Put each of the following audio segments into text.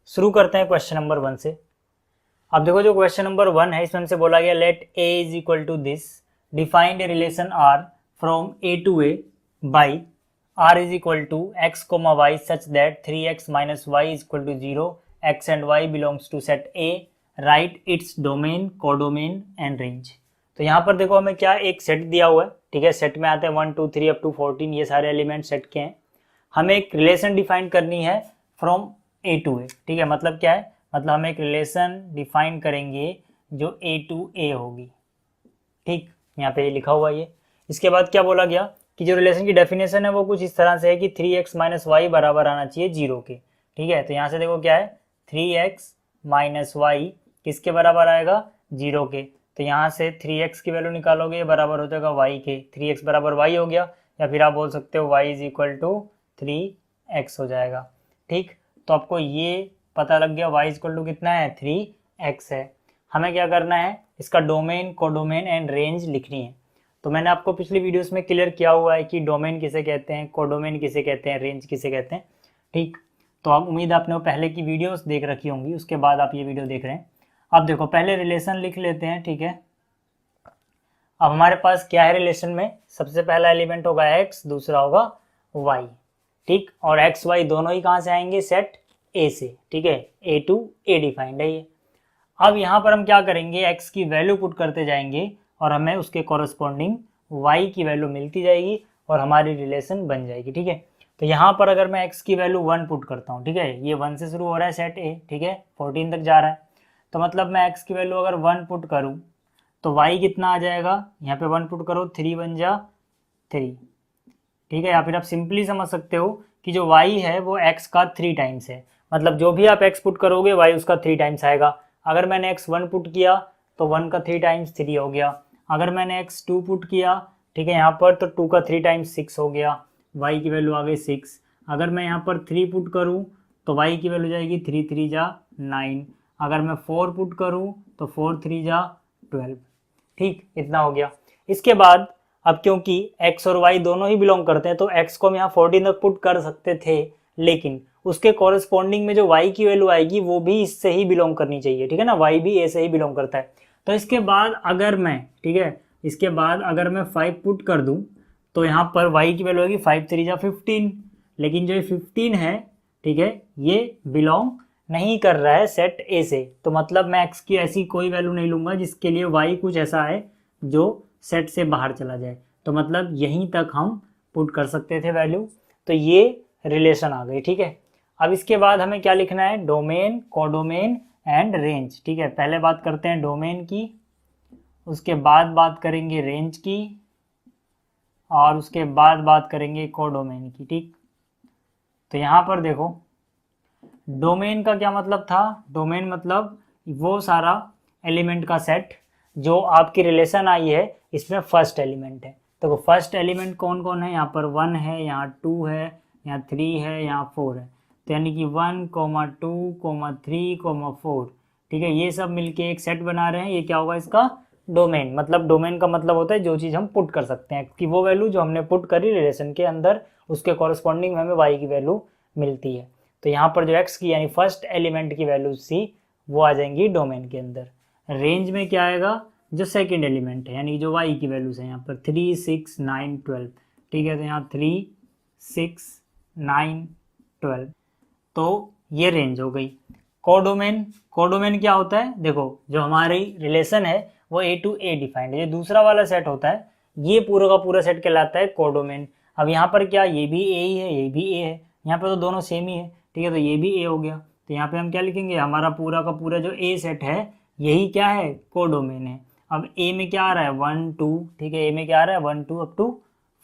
शुरू करते हैं क्वेश्चन नंबर 1 से। अब देखो जो क्वेश्चन नंबर 1 है इसमें हमसे बोला गया let a is equal to this, defined a relation r from a to a by r is equal to x comma y such that 3x minus y is equal to 0, x and y belongs to set a, right its domain, codomain and range. तो यहाँ पर देखो हमें क्या एक set दिया हुआ है, ठीक है। सेट में आते हैं 1 2 3 अप टू 14, ये सारे एलिमेंट सेट के हैं। हमें एक रिलेशन डिफाइन करनी है फ्रॉम ए टू ए, ठीक है। मतलब क्या है, मतलब हम एक रिलेशन डिफाइन करेंगे जो ए टू ए होगी, ठीक। यहाँ पे लिखा हुआ ये। इसके बाद क्या बोला गया कि जो रिलेशन की डेफिनेशन है वो कुछ इस तरह से है कि 3x माइनस वाई बराबर आना चाहिए 0 के, ठीक है। तो यहाँ से देखो क्या है, 3x माइनस वाई किसके बराबर आएगा, 0 के। तो यहाँ से 3x की वैल्यू निकालोगे, बराबर हो जाएगा y के, 3x बराबर y हो गया, या फिर आप बोल सकते हो y is equal to 3x हो जाएगा, ठीक। तो आपको ये पता लग गया y इज इक्वल टू कितना है, 3x है। हमें क्या करना है, इसका डोमेन, कोडोमेन एंड रेंज लिखनी है। तो मैंने आपको पिछली वीडियोस में क्लियर किया हुआ है कि डोमेन किसे कहते हैं, कोडोमेन किसे कहते हैं, रेंज किसे कहते हैं, ठीक। तो आप उम्मीद आपने वो पहले की वीडियोस देख रखी होंगी, उसके बाद आप ये वीडियो देख रहे हैं। अब देखो पहले रिलेशन लिख लेते हैं, ठीक है। अब हमारे पास क्या है रिलेशन में, सबसे पहला एलिमेंट होगा x, दूसरा होगा y, ठीक। और x y दोनों ही कहाँ से आएंगे, सेट a से, ठीक है। a टू a डिफाइंड है ये। अब यहाँ पर हम क्या करेंगे, x की वैल्यू पुट करते जाएंगे और हमें उसके कॉरस्पॉन्डिंग y की वैल्यू मिलती जाएगी और हमारी रिलेशन बन जाएगी, ठीक है। तो यहाँ पर अगर मैं x की वैल्यू 1 पुट करता हूँ, ठीक है, ये 1 से शुरू हो रहा है सेट a, ठीक है, 14 तक जा रहा है। तो मतलब मैं x की वैल्यू अगर 1 पुट करूँ तो y कितना आ जाएगा, यहाँ पे 1 पुट करो, 3 बन जा 3, ठीक है। या फिर आप सिंपली समझ सकते हो कि जो y है वो x का 3 टाइम्स है। मतलब जो भी आप x पुट करोगे y उसका 3 टाइम्स आएगा। अगर मैंने x 1 पुट किया तो 1 का 3 टाइम्स 3 हो गया। अगर मैंने x 2 पुट किया, ठीक है, यहाँ पर तो 2 का 3 टाइम्स 6 हो गया, y की वैल्यू आ गई 6। अगर मैं यहाँ पर 3 पुट करूँ तो y की वैल्यू जाएगी 3 3 जा 9। अगर मैं 4 पुट करूँ तो 4 3 जा 12, ठीक, इतना हो गया। इसके बाद अब क्योंकि x और y दोनों ही बिलोंग करते हैं तो x को हम यहाँ 14 तक पुट कर सकते थे, लेकिन उसके कॉरेस्पॉन्डिंग में जो y की वैल्यू आएगी वो भी इससे ही बिलोंग करनी चाहिए, ठीक है ना। y भी a से ही बिलोंग करता है। तो इसके बाद अगर मैं, ठीक है, इसके बाद अगर मैं 5 पुट कर दूं तो यहाँ पर y की वैल्यू होगी 5 3 जा 15, लेकिन जो ये 15 है, ठीक है, ये बिलोंग नहीं कर रहा है सेट ए से। तो मतलब मैं x की ऐसी कोई वैल्यू नहीं लूंगा जिसके लिए y कुछ ऐसा है जो सेट से बाहर चला जाए। तो मतलब यहीं तक हम पुट कर सकते थे वैल्यू। तो ये रिलेशन आ गई, ठीक है। अब इसके बाद हमें क्या लिखना है, डोमेन, कोडोमेन एंड रेंज, ठीक है। पहले बात करते हैं डोमेन की, उसके बाद बात करेंगे रेंज की, और उसके बाद बात करेंगे कोडोमेन की, ठीक। तो यहाँ पर देखो डोमेन का क्या मतलब था, डोमेन मतलब वो सारा एलिमेंट का सेट जो आपकी रिलेशन आई है इसमें फर्स्ट एलिमेंट है। तो वो फर्स्ट एलिमेंट कौन कौन है, यहाँ पर 1 है, यहाँ 2 है, यहाँ 3 है, यहाँ 4 है। तो यानी कि 1 2 3 4, ठीक है, ये सब मिलके एक सेट बना रहे हैं। ये क्या होगा, इसका डोमेन। मतलब डोमेन का मतलब होता है जो चीज़ हम पुट कर सकते हैं, कि वो वैल्यू जो हमने पुट करी रिलेशन के अंदर उसके कॉरस्पॉन्डिंग में हमें वाई की वैल्यू मिलती है। तो यहाँ पर जो एक्स की यानी फर्स्ट एलिमेंट की वैल्यू सी वो आ जाएंगी डोमेन के अंदर। रेंज में क्या आएगा, जो सेकंड एलिमेंट है यानी जो वाई की वैल्यूज है यहाँ पर 3 6 9 12, ठीक है। तो यहाँ 3 6 9 12, तो ये रेंज हो गई। कोडोमेन, कोडोमेन क्या होता है, देखो जो हमारी रिलेशन है वो ए टू ए डिफाइंड है। ये दूसरा वाला सेट होता है, ये पूरा का पूरा सेट कहलाता है कोडोमेन। अब यहाँ पर क्या, ये भी ए ही है, ये भी ए है, यहाँ पर तो दोनों सेम ही है, ठीक है। तो ये भी ए हो गया। तो यहाँ पे हम क्या लिखेंगे, हमारा पूरा का पूरा जो ए सेट है यही क्या है, कोडोमेन है। अब ए में क्या आ रहा है, 1 2, ठीक है, ए में क्या आ रहा है 1 2 अप टू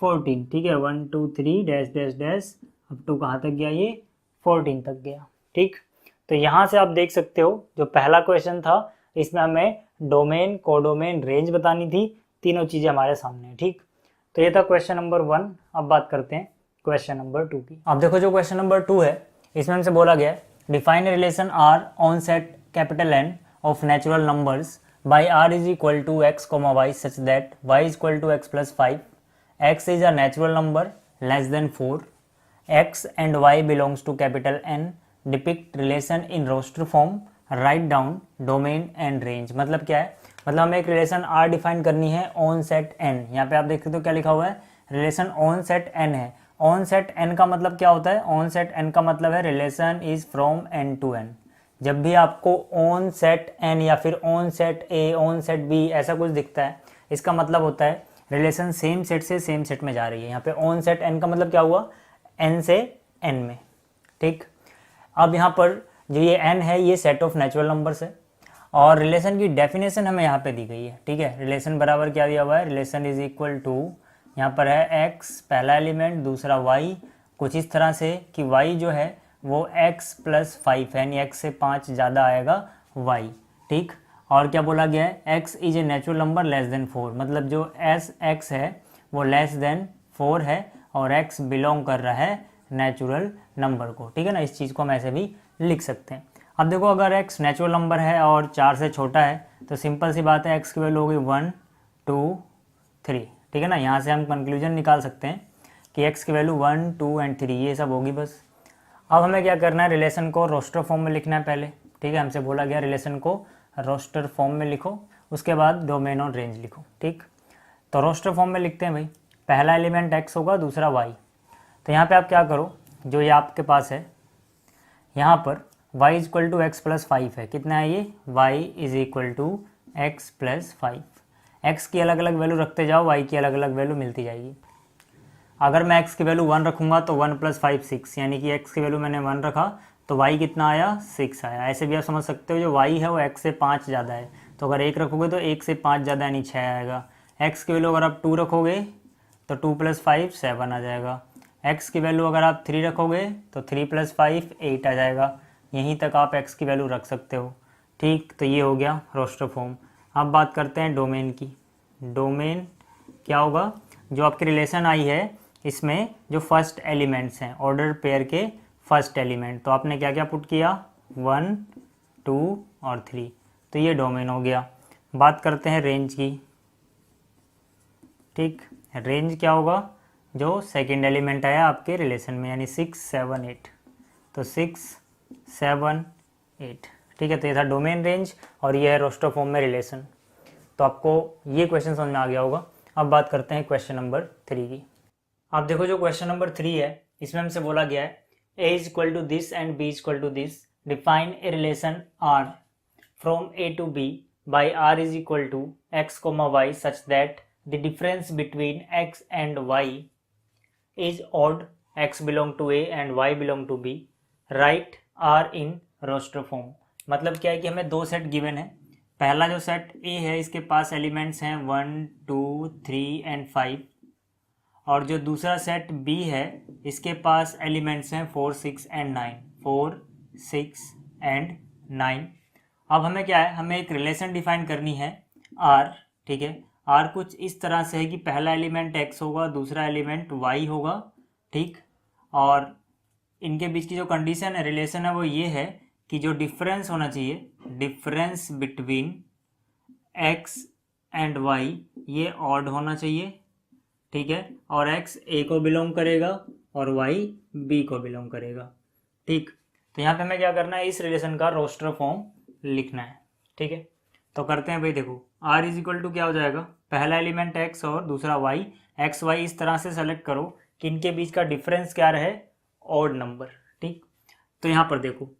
14, ठीक है, 1 2 3 dash dash dash up to कहाँ तक गया, ये 14 तक गया, ठीक। तो यहाँ से आप देख सकते हो जो पहला क्वेश्चन था इसमें हमें डोमेन, कोडोमेन, रेंज बतानी थी, तीनों चीज़ें हमारे सामने है, ठीक। तो ये था क्वेश्चन नंबर 1। अब बात करते हैं क्वेश्चन नंबर 2 की। अब देखो जो क्वेश्चन नंबर 2 है इसमें हमसे बोला गया है define relation R on set capital N of natural numbers by R is equal to X comma Y such that Y is equal to X plus 5, X is a natural number less than 4, x and y belongs to capital N, depict relation in roster form, right down domain and range. मतलब क्या है, मतलब हमें एक relation are define करनी है on set N. यहाँ पे आप देख सकते हो क्या लिखा हुआ है, रिलेशन ऑन सेट एन है। ऑन सेट एन का मतलब क्या होता है, ऑन सेट एन का मतलब है relation is from N to N. जब भी आपको ऑन सेट एन या फिर on set A, on set B ऐसा कुछ दिखता है, इसका मतलब होता है रिलेशन सेम सेट से सेम सेट में जा रही है। यहाँ पे ऑन सेट एन का मतलब क्या हुआ, एन से एन में। ठीक, अब यहाँ पर जो ये एन है ये सेट ऑफ नेचुरल नंबर्स है और रिलेशन की डेफिनेशन हमें यहाँ पे दी गई है। ठीक है, रिलेशन बराबर क्या दिया हुआ है, रिलेशन इज इक्वल टू, यहाँ पर है x पहला एलिमेंट, दूसरा y, कुछ इस तरह से कि y जो है वो x प्लस 5 है, यानी x से 5 ज़्यादा आएगा y। ठीक, और क्या बोला गया है, x is a natural number less than 4, मतलब जो x है वो लेस देन 4 है और x बिलोंग कर रहा है नेचुरल नंबर को। ठीक है ना, इस चीज़ को हम ऐसे भी लिख सकते हैं। अब देखो अगर x नेचुरल नंबर है और 4 से छोटा है तो सिंपल सी बात है x की वैल्यू होगी 1 2 3। ठीक है ना, यहाँ से हम कंक्लूजन निकाल सकते हैं कि x की वैल्यू 1 2 एंड 3 ये सब होगी बस। अब हमें क्या करना है, रिलेशन को रोस्टर फॉर्म में लिखना है पहले। ठीक है, हमसे बोला गया रिलेशन को रोस्टर फॉर्म में लिखो, उसके बाद डोमेन और रेंज लिखो। ठीक, तो रोस्टर फॉर्म में लिखते हैं भाई, पहला एलिमेंट x होगा, दूसरा y। तो यहाँ पे आप क्या करो, जो ये आपके पास है यहाँ पर y is equal to X plus 5 है, कितना है ये, y is equal to X plus 5। x की अलग अलग वैल्यू रखते जाओ, y की अलग अलग वैल्यू मिलती जाएगी। अगर मैं x की वैल्यू 1 रखूँगा तो 1 प्लस 5 6, यानी कि x की वैल्यू मैंने 1 रखा तो y कितना आया, 6 आया। ऐसे भी आप समझ सकते हो जो y है वो x से 5 ज़्यादा है, तो अगर 1 रखोगे तो 1 से 5 ज़्यादा यानी 6 आएगा। x की वैल्यू अगर आप 2 रखोगे तो 2 प्लस 5 7 आ जाएगा। x की वैल्यू अगर आप 3 रखोगे तो 3 प्लस 5 8 आ जाएगा। यहीं तक आप x की वैल्यू रख सकते हो। ठीक, तो ये हो गया रोस्टर फॉर्म। अब बात करते हैं डोमेन की। डोमेन क्या होगा, जो आपकी रिलेशन आई है इसमें जो फर्स्ट एलिमेंट्स हैं, ऑर्डर पेयर के फर्स्ट एलिमेंट, तो आपने क्या क्या पुट किया, 1 2 और 3, तो ये डोमेन हो गया। बात करते हैं रेंज की। ठीक, रेंज क्या होगा, जो सेकंड एलिमेंट आया आपके रिलेशन में, यानी 6 7 8, तो 6 7 8। ठीक है, तो ये था डोमेन रेंज और ये है रोस्टर फॉर्म में रिलेशन। तो आपको ये क्वेश्चन समझ में आ गया होगा। अब बात करते हैं क्वेश्चन नंबर 3 की। आप देखो जो क्वेश्चन नंबर 3 है इसमें हमसे बोला गया है a is equal to this and b is equal to this, define a relation r from a to b by r is equal to x, y such that the difference between x and y is odd, x belong to a and y belong to b, right r in roster form. मतलब क्या है कि हमें दो set given है। पहला जो set A है इसके पास एलिमेंट्स हैं 1 2 3 एंड 5, और जो दूसरा सेट B है इसके पास एलिमेंट्स हैं 4 6 एंड 9, 4 6 एंड 9। अब हमें क्या है, हमें एक रिलेशन डिफाइन करनी है R। ठीक है, R कुछ इस तरह से है कि पहला एलिमेंट X होगा, दूसरा एलिमेंट Y होगा। ठीक, और इनके बीच की जो कंडीशन है, रिलेशन है, वो ये है कि जो डिफरेंस होना चाहिए, difference between x and y ये ऑड होना चाहिए। ठीक है, और x a को बिलोंग करेगा और y b को बिलोंग करेगा। ठीक, तो यहाँ पे हमें क्या करना है, इस रिलेशन का रोस्टर फॉर्म लिखना है। ठीक है, तो करते हैं भाई। देखो r इज इक्वल टू क्या हो जाएगा, पहला एलिमेंट x और दूसरा y, x y इस तरह से सेलेक्ट करो कि इनके बीच का डिफरेंस क्या रहे, ऑड नंबर। ठीक, तो यहाँ पर देखो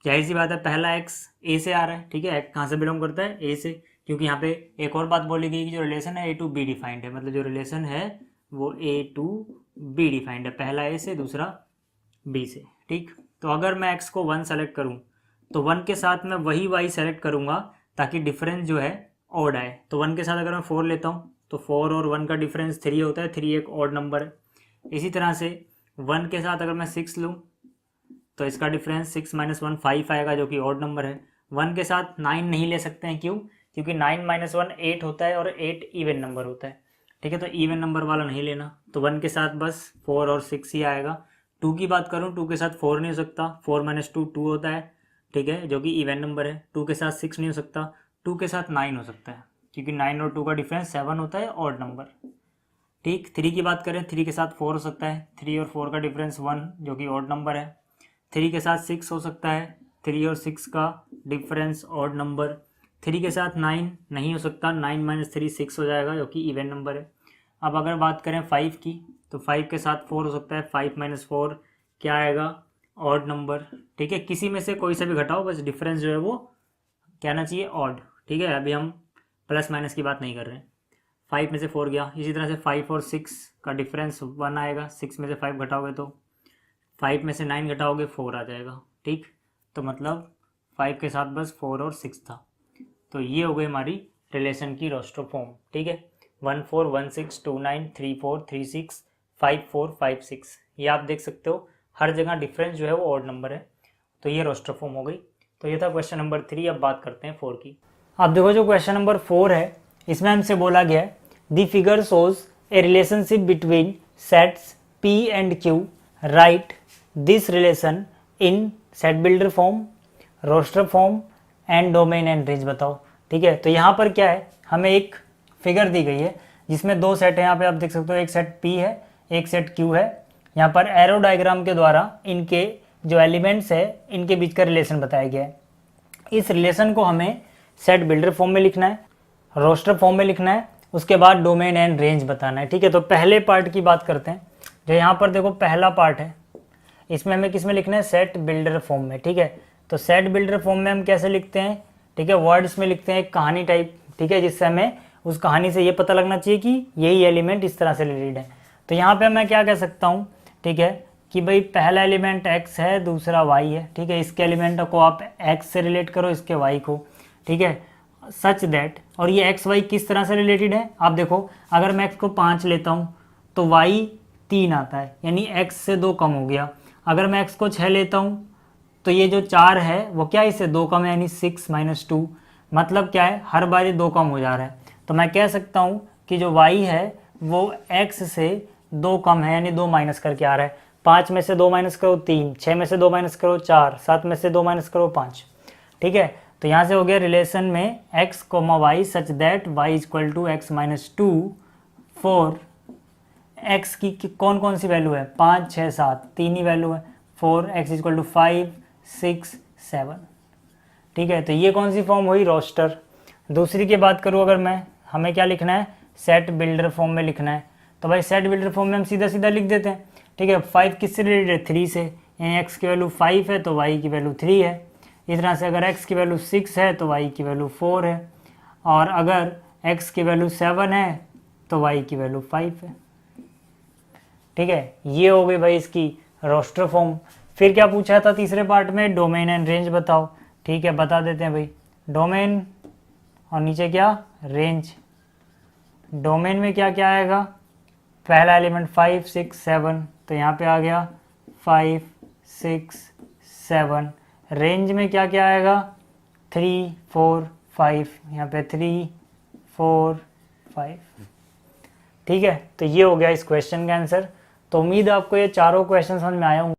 जाहिर सी बात है पहला x a से आ रहा है। ठीक है, x कहाँ से बिलोंग करता है, a से, क्योंकि यहाँ पे एक और बात बोली गई कि जो रिलेशन है a टू b डिफाइंड है, मतलब जो रिलेशन है वो a टू b डिफाइंड है, पहला a से दूसरा b से। ठीक, तो अगर मैं x को 1 सेलेक्ट करूँ तो 1 के साथ मैं वही y सेलेक्ट करूँगा ताकि डिफरेंस जो है ऑड आए। तो 1 के साथ अगर मैं 4 लेता हूँ तो 4 और 1 का डिफरेंस 3 होता है, 3 एक ऑड नंबर है। इसी तरह से 1 के साथ अगर मैं 6 लूँ तो इसका डिफरेंस 6 - 1 5 आएगा, जो कि ऑड नंबर है। 1 के साथ 9 नहीं ले सकते हैं, क्यों, क्योंकि 9 - 1 8 होता है और 8 इवन नंबर होता है। ठीक है, तो इवन नंबर वाला नहीं लेना। तो 1 के साथ बस 4 और 6 ही आएगा। 2 की बात करूँ, 2 के साथ 4 नहीं हो सकता, 4 - 2 2 होता है। ठीक है, जो कि इवन नंबर है। 2 के साथ 6 नहीं हो सकता, 2 के साथ 9 हो सकता है, क्योंकि 9 और 2 का डिफरेंस 7 होता है, ऑड नंबर। ठीक, 3 की बात करें, 3 के साथ 4 हो सकता है, 3 और 4 का डिफरेंस 1, जो कि ऑड नंबर है। 3 के साथ 6 हो सकता है, 3 और 6 का डिफरेंस ऑड नंबर। 3 के साथ 9 नहीं हो सकता, 9 माइनस 3 6 हो जाएगा जो कि इवन नंबर है। अब अगर बात करें 5 की तो 5 के साथ 4 हो सकता है, 5 माइनस 4 क्या आएगा, ऑड नंबर। ठीक है, किसी में से कोई सा भी घटाओ, बस डिफरेंस जो है वो क्या आना चाहिए, ऑड। ठीक है, अभी हम प्लस माइनस की बात नहीं कर रहे हैं। 5 में से 4 गया, इसी तरह से 5 और 6 का डिफरेंस 1 आएगा, 6 में से 5 घटाओगे तो 5 में से 9 घटाओगे 4 आ जाएगा। ठीक, तो मतलब 5 के साथ बस 4 और 6 था। तो ये हो गई हमारी रिलेशन की रोस्टर फॉर्म। ठीक है, 1 4 1 6 2 9 3 4 3 6 5 4 5 6, ये आप देख सकते हो हर जगह डिफरेंस जो है वो ऑड नंबर है। तो ये रोस्टर फॉर्म हो गई। तो ये था क्वेश्चन नंबर 3। अब बात करते हैं 4 की। अब देखो जो क्वेश्चन नंबर 4 है, इसमें हमसे बोला गया है the figure shows a relationship between sets P and Q, right this relation in set builder form, roster form and domain and range बताओ। ठीक है, तो यहाँ पर क्या है, हमें एक फिगर दी गई है जिसमें दो सेट है। यहाँ पे आप देख सकते हो एक सेट P है, एक सेट Q है। यहाँ पर एरो डायग्राम के द्वारा इनके जो एलिमेंट्स है इनके बीच का रिलेशन बताया गया है। इस रिलेशन को हमें सेट बिल्डर फॉर्म में लिखना है, रोस्टर फॉर्म में लिखना है, उसके बाद डोमेन एंड रेंज बताना है। ठीक है, तो पहले पार्ट की बात करते हैं। जो यहाँ पर देखो पहला पार्ट है, इसमें हमें किस में लिखना है, सेट बिल्डर फॉर्म में। ठीक है, तो सेट बिल्डर फॉर्म में हम कैसे लिखते हैं, ठीक है, वर्ड्स में लिखते हैं एक कहानी टाइप। ठीक है, जिससे हमें उस कहानी से ये पता लगना चाहिए कि यही एलिमेंट इस तरह से रिलेटेड है। तो यहाँ पे मैं क्या कह सकता हूँ, ठीक है, कि भाई पहला एलिमेंट x है, दूसरा y है। ठीक है, इसके एलिमेंट को आप x से रिलेट करो, इसके y को। ठीक है, सच दैट, और ये एक्स वाई किस तरह से रिलेटेड है, आप देखो अगर मैं x को 5 लेता हूँ तो y 3 आता है, यानी x से 2 कम हो गया। अगर मैं x को 6 लेता हूँ तो ये जो 4 है वो क्या इससे 2 कम है, यानी 6 माइनस 2, मतलब क्या है, हर बार ये 2 कम हो जा रहा है। तो मैं कह सकता हूँ कि जो y है वो x से 2 कम है, यानी 2 माइनस करके आ रहा है। 5 में से 2 माइनस करो 3, 6 में से 2 माइनस करो 4, 7 में से 2 माइनस करो 5। ठीक है, तो यहाँ से हो गया रिलेशन में x, y such that y equal to X minus 2 for x की कौन कौन सी वैल्यू है, 5 6 7, 3 ही वैल्यू है। 4 x इक्वल टू 5 6 7। ठीक है, तो ये कौन सी फॉर्म हुई, रोस्टर। दूसरी की बात करूँ अगर मैं, हमें क्या लिखना है, सेट बिल्डर फॉर्म में लिखना है। तो भाई सेट बिल्डर फॉर्म में हम सीधा सीधा लिख देते हैं। ठीक है, 5 किससे रिलेटेड है, 3 से, यानी x की वैल्यू 5 है तो y की वैल्यू 3 है। इस तरह से अगर x की वैल्यू 6 है तो y की वैल्यू 4 है, और अगर x की वैल्यू 7 है तो y की वैल्यू 5 है। ठीक है, ये हो गई भाई इसकी रोस्टर फॉर्म। फिर क्या पूछा था तीसरे पार्ट में, डोमेन एंड रेंज बताओ। ठीक है, बता देते हैं भाई, डोमेन और नीचे क्या, रेंज। डोमेन में क्या क्या आएगा, पहला एलिमेंट 5 6 7, तो यहाँ पे आ गया 5 6 7। रेंज में क्या क्या आएगा, 3 4 5, यहाँ पे 3 4 5। ठीक है, तो ये हो गया इस क्वेश्चन का आंसर। तो उम्मीद है आपको ये चारों क्वेश्चन समझ में आया होंगे।